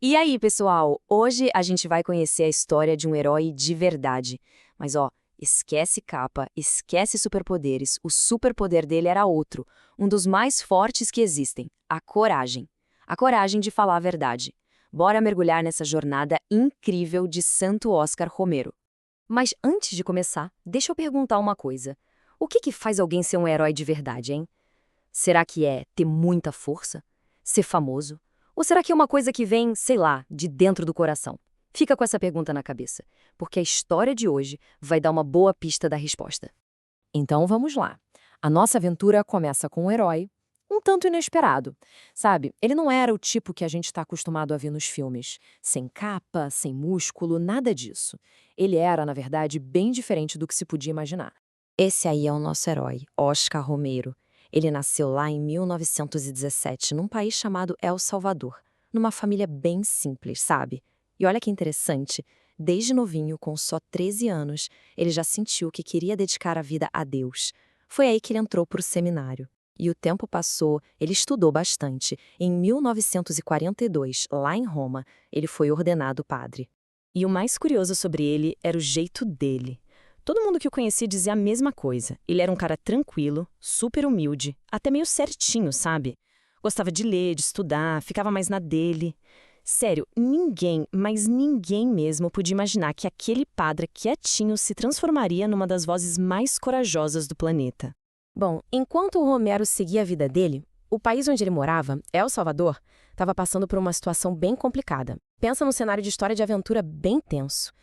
E aí, pessoal? Hoje a gente vai conhecer a história de um herói de verdade. Mas esquece capa, esquece superpoderes. O superpoder dele era outro, um dos mais fortes que existem, a coragem. A coragem de falar a verdade. Bora mergulhar nessa jornada incrível de Santo Oscar Romero. Mas antes de começar, deixa eu perguntar uma coisa. O que faz alguém ser um herói de verdade, hein? Será que é ter muita força? Ser famoso? Ou será que é uma coisa que vem, sei lá, de dentro do coração? Fica com essa pergunta na cabeça, porque a história de hoje vai dar uma boa pista da resposta. Então vamos lá. A nossa aventura começa com um herói, um tanto inesperado. Sabe, ele não era o tipo que a gente está acostumado a ver nos filmes. Sem capa, sem músculo, nada disso. Ele era, na verdade, bem diferente do que se podia imaginar. Esse aí é o nosso herói, Oscar Romero. Ele nasceu lá em 1917, num país chamado El Salvador, numa família bem simples, sabe? E olha que interessante, desde novinho, com só 13 anos, ele já sentiu que queria dedicar a vida a Deus. Foi aí que ele entrou para o seminário. E o tempo passou, ele estudou bastante. Em 1942, lá em Roma, ele foi ordenado padre. E o mais curioso sobre ele era o jeito dele. Todo mundo que o conhecia dizia a mesma coisa. Ele era um cara tranquilo, super humilde, até meio certinho, sabe? Gostava de ler, de estudar, ficava mais na dele. Sério, ninguém, mas ninguém mesmo podia imaginar que aquele padre quietinho se transformaria numa das vozes mais corajosas do planeta. Bom, enquanto o Romero seguia a vida dele, o país onde ele morava, El Salvador, estava passando por uma situação bem complicada. Pensa num cenário de história de aventura bem tenso.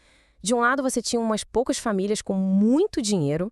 De um lado você tinha umas poucas famílias com muito dinheiro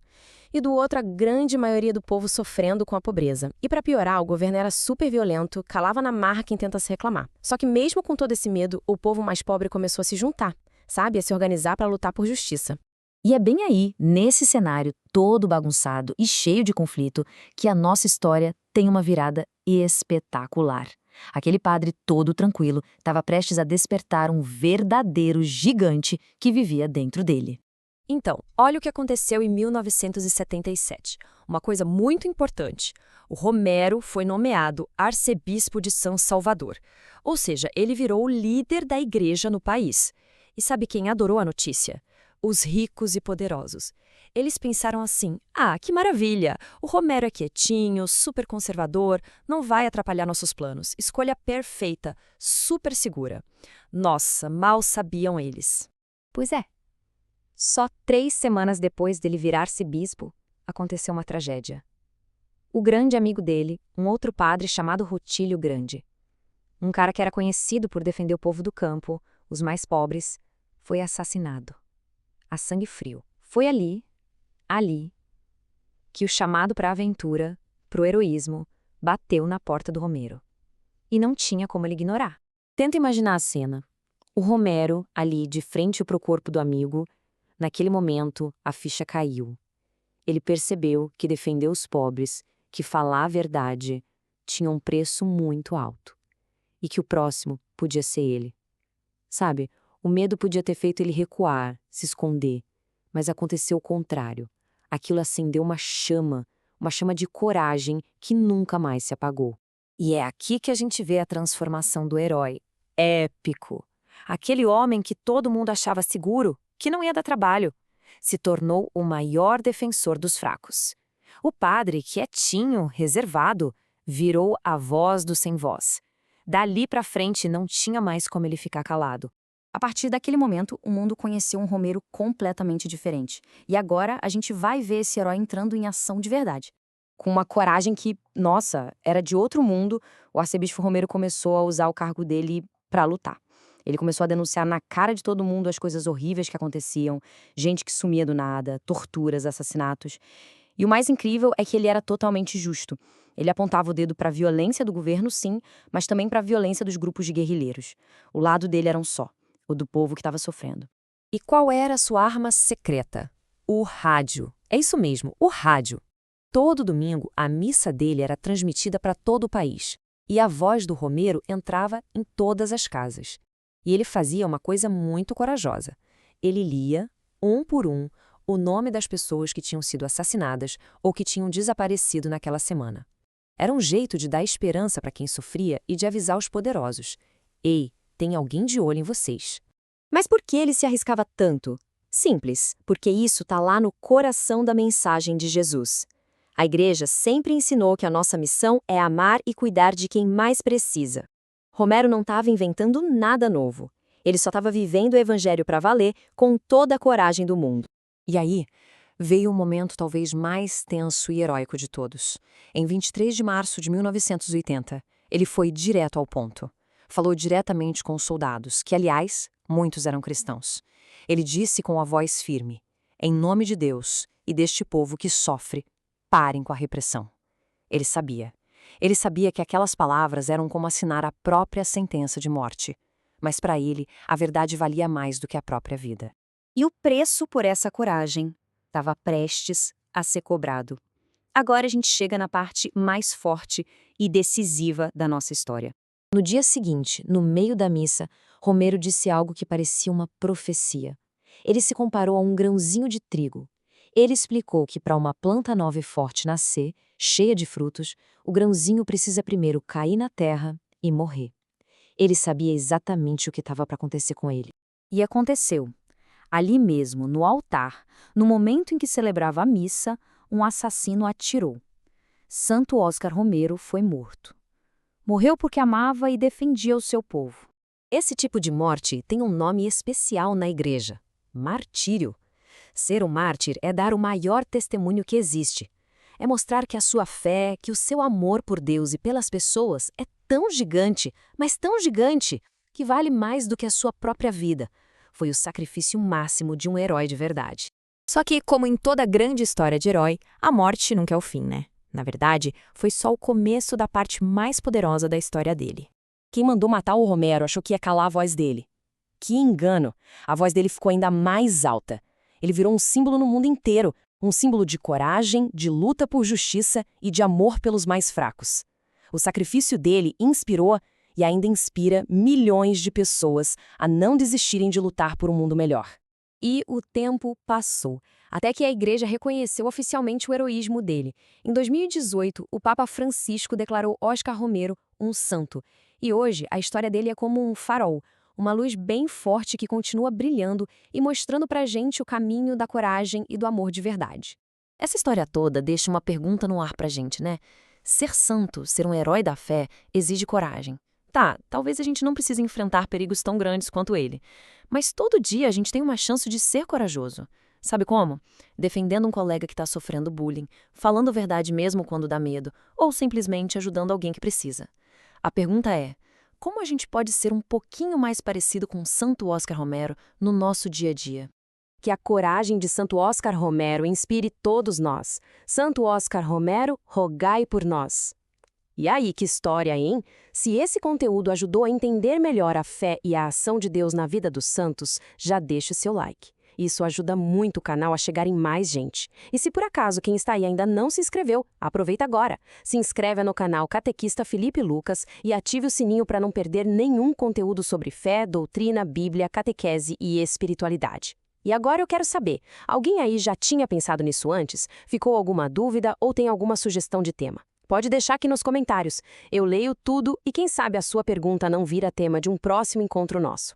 e do outro a grande maioria do povo sofrendo com a pobreza. E para piorar, o governo era super violento, calava na marra quem tenta se reclamar. Só que mesmo com todo esse medo, o povo mais pobre começou a se juntar, sabe? A se organizar para lutar por justiça. E é bem aí, nesse cenário todo bagunçado e cheio de conflito, que a nossa história tem uma virada espetacular. Aquele padre todo tranquilo estava prestes a despertar um verdadeiro gigante que vivia dentro dele. Então, olha o que aconteceu em 1977. Uma coisa muito importante. O Romero foi nomeado arcebispo de São Salvador. Ou seja, ele virou o líder da igreja no país. E sabe quem adorou a notícia? Os ricos e poderosos. Eles pensaram assim: ah, que maravilha! O Romero é quietinho, super conservador, não vai atrapalhar nossos planos. Escolha perfeita, super segura. Nossa, mal sabiam eles. Pois é. Só 3 semanas depois dele virar-se bispo, aconteceu uma tragédia. O grande amigo dele, um outro padre chamado Rutílio Grande, um cara que era conhecido por defender o povo do campo, os mais pobres, foi assassinado. A sangue frio. Foi ali, que o chamado para a aventura, para o heroísmo, bateu na porta do Romero. E não tinha como ele ignorar. Tenta imaginar a cena. O Romero, ali, de frente para o corpo do amigo. Naquele momento, a ficha caiu. Ele percebeu que defender os pobres, que falar a verdade, tinha um preço muito alto. E que o próximo podia ser ele. Sabe, o medo podia ter feito ele recuar, se esconder. Mas aconteceu o contrário. Aquilo acendeu uma chama de coragem que nunca mais se apagou. E é aqui que a gente vê a transformação do herói. Épico. Aquele homem que todo mundo achava seguro, que não ia dar trabalho, se tornou o maior defensor dos fracos. O padre, quietinho, reservado, virou a voz do sem voz. Dali pra frente não tinha mais como ele ficar calado. A partir daquele momento, o mundo conheceu um Romero completamente diferente. E agora a gente vai ver esse herói entrando em ação de verdade. Com uma coragem que, nossa, era de outro mundo, o arcebispo Romero começou a usar o cargo dele para lutar. Ele começou a denunciar na cara de todo mundo as coisas horríveis que aconteciam, gente que sumia do nada, torturas, assassinatos. E o mais incrível é que ele era totalmente justo. Ele apontava o dedo para a violência do governo, sim, mas também para a violência dos grupos de guerrilheiros. O lado dele era um só, o do povo que estava sofrendo. E qual era a sua arma secreta? O rádio. É isso mesmo, o rádio. Todo domingo, a missa dele era transmitida para todo o país. E a voz do Romero entrava em todas as casas. E ele fazia uma coisa muito corajosa. Ele lia, um por um, o nome das pessoas que tinham sido assassinadas ou que tinham desaparecido naquela semana. Era um jeito de dar esperança para quem sofria e de avisar os poderosos. Ei, tem alguém de olho em vocês. Mas por que ele se arriscava tanto? Simples, porque isso está lá no coração da mensagem de Jesus. A igreja sempre ensinou que a nossa missão é amar e cuidar de quem mais precisa. Romero não estava inventando nada novo. Ele só estava vivendo o evangelho para valer com toda a coragem do mundo. E aí, veio o momento talvez mais tenso e heróico de todos. Em 23 de março de 1980, ele foi direto ao ponto. Falou diretamente com os soldados, que, aliás, muitos eram cristãos. Ele disse com a voz firme: em nome de Deus e deste povo que sofre, parem com a repressão. Ele sabia. Ele sabia que aquelas palavras eram como assinar a própria sentença de morte. Mas para ele, a verdade valia mais do que a própria vida. E o preço por essa coragem estava prestes a ser cobrado. Agora a gente chega na parte mais forte e decisiva da nossa história. No dia seguinte, no meio da missa, Romero disse algo que parecia uma profecia. Ele se comparou a um grãozinho de trigo. Ele explicou que para uma planta nova e forte nascer, cheia de frutos, o grãozinho precisa primeiro cair na terra e morrer. Ele sabia exatamente o que estava para acontecer com ele. E aconteceu. Ali mesmo, no altar, no momento em que celebrava a missa, um assassino atirou. Santo Oscar Romero foi morto. Morreu porque amava e defendia o seu povo. Esse tipo de morte tem um nome especial na igreja: martírio. Ser um mártir é dar o maior testemunho que existe. É mostrar que a sua fé, que o seu amor por Deus e pelas pessoas é tão gigante, mas tão gigante, que vale mais do que a sua própria vida. Foi o sacrifício máximo de um herói de verdade. Só que, como em toda grande história de herói, a morte nunca é o fim, né? Na verdade, foi só o começo da parte mais poderosa da história dele. Quem mandou matar o Romero achou que ia calar a voz dele. Que engano! A voz dele ficou ainda mais alta. Ele virou um símbolo no mundo inteiro, um símbolo de coragem, de luta por justiça e de amor pelos mais fracos. O sacrifício dele inspirou e ainda inspira milhões de pessoas a não desistirem de lutar por um mundo melhor. E o tempo passou, até que a igreja reconheceu oficialmente o heroísmo dele. Em 2018, o Papa Francisco declarou Oscar Romero um santo. E hoje, a história dele é como um farol, uma luz bem forte que continua brilhando e mostrando pra gente o caminho da coragem e do amor de verdade. Essa história toda deixa uma pergunta no ar pra gente, né? Ser santo, ser um herói da fé, exige coragem. Tá, talvez a gente não precise enfrentar perigos tão grandes quanto ele. Mas todo dia a gente tem uma chance de ser corajoso. Sabe como? Defendendo um colega que está sofrendo bullying, falando a verdade mesmo quando dá medo, ou simplesmente ajudando alguém que precisa. A pergunta é: como a gente pode ser um pouquinho mais parecido com o Santo Oscar Romero no nosso dia a dia? Que a coragem de Santo Oscar Romero inspire todos nós. Santo Oscar Romero, rogai por nós. E aí, que história, hein? Se esse conteúdo ajudou a entender melhor a fé e a ação de Deus na vida dos santos, já deixa o seu like. Isso ajuda muito o canal a chegar em mais gente. E se por acaso quem está aí ainda não se inscreveu, aproveita agora. Se inscreve no canal Catequista Felipe Lucas e ative o sininho para não perder nenhum conteúdo sobre fé, doutrina, Bíblia, catequese e espiritualidade. E agora eu quero saber, alguém aí já tinha pensado nisso antes? Ficou alguma dúvida ou tem alguma sugestão de tema? Pode deixar aqui nos comentários. Eu leio tudo e quem sabe a sua pergunta não vira tema de um próximo encontro nosso.